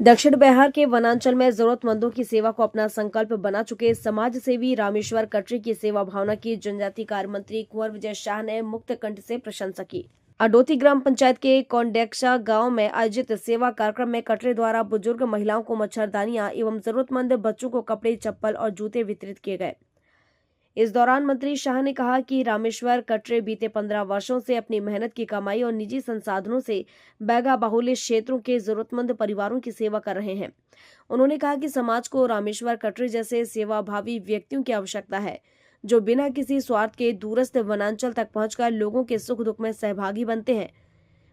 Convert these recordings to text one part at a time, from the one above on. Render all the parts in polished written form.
दक्षिण बिहार के वनांचल में जरूरतमंदों की सेवा को अपना संकल्प बना चुके समाज सेवी रामेश्वर कटरे की सेवा भावना की जनजातीय कार्य मंत्री कुंवर विजय शाह ने मुक्त कंठ से प्रशंसा की। अडोती ग्राम पंचायत के कोंडेक्शा गांव में आयोजित सेवा कार्यक्रम में कटरे द्वारा बुजुर्ग महिलाओं को मच्छरदानियां एवं जरूरतमंद बच्चों को कपड़े, चप्पल और जूते वितरित किए गए। इस दौरान मंत्री शाह ने कहा कि रामेश्वर कटरे बीते 15 वर्षों से अपनी मेहनत की कमाई और निजी संसाधनों से बैगा बाहुल्य क्षेत्रों के जरूरतमंद परिवारों की सेवा कर रहे हैं। उन्होंने कहा कि समाज को रामेश्वर कटरे जैसे सेवाभावी व्यक्तियों की आवश्यकता है, जो बिना किसी स्वार्थ के दूरस्थ वनांचल तक पहुंचकर लोगों के सुख दुख में सहभागी बनते हैं।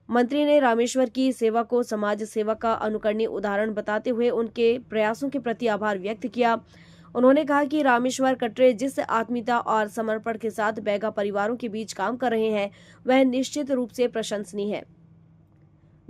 मंत्री ने रामेश्वर की सेवा को समाज सेवा का अनुकरणीय उदाहरण बताते हुए उनके प्रयासों के प्रति आभार व्यक्त किया। उन्होंने कहा कि रामेश्वर कटरे जिस आत्मीयता और समर्पण के साथ बैगा परिवारों के बीच काम कर रहे हैं, वह निश्चित रूप से प्रशंसनीय है।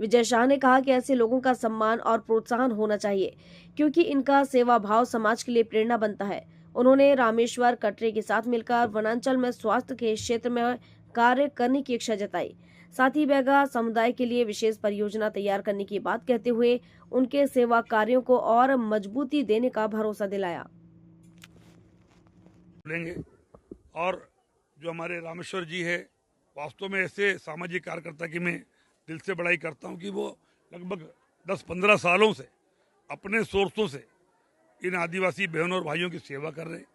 विजय शाह ने कहा कि ऐसे लोगों का सम्मान और प्रोत्साहन होना चाहिए, क्योंकि इनका सेवा भाव समाज के लिए प्रेरणा बनता है। उन्होंने रामेश्वर कटरे के साथ मिलकर वनांचल में स्वास्थ्य के क्षेत्र में कार्य करने की इच्छा जताई। साथ ही बैगा समुदाय के लिए विशेष परियोजना तैयार करने की बात कहते हुए उनके सेवा कार्यों को और मजबूती देने का भरोसा दिलाया। लेंगे और जो हमारे रामेश्वर जी है, वास्तव में ऐसे सामाजिक कार्यकर्ता की मैं दिल से बड़ाई करता हूं कि वो लगभग 10-15 सालों से अपने सोर्सों से इन आदिवासी बहनों और भाइयों की सेवा कर रहे हैं।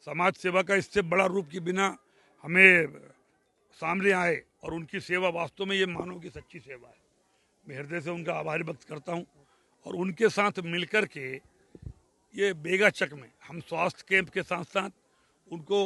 समाज सेवा का इससे बड़ा रूप की बिना हमें सामने आए और उनकी सेवा वास्तव में ये मानव की सच्ची सेवा है। मैं हृदय से उनका आभार व्यक्त करता हूं और उनके साथ मिलकर के ये बेगा चक में हम स्वास्थ्य कैंप के साथ साथ उनको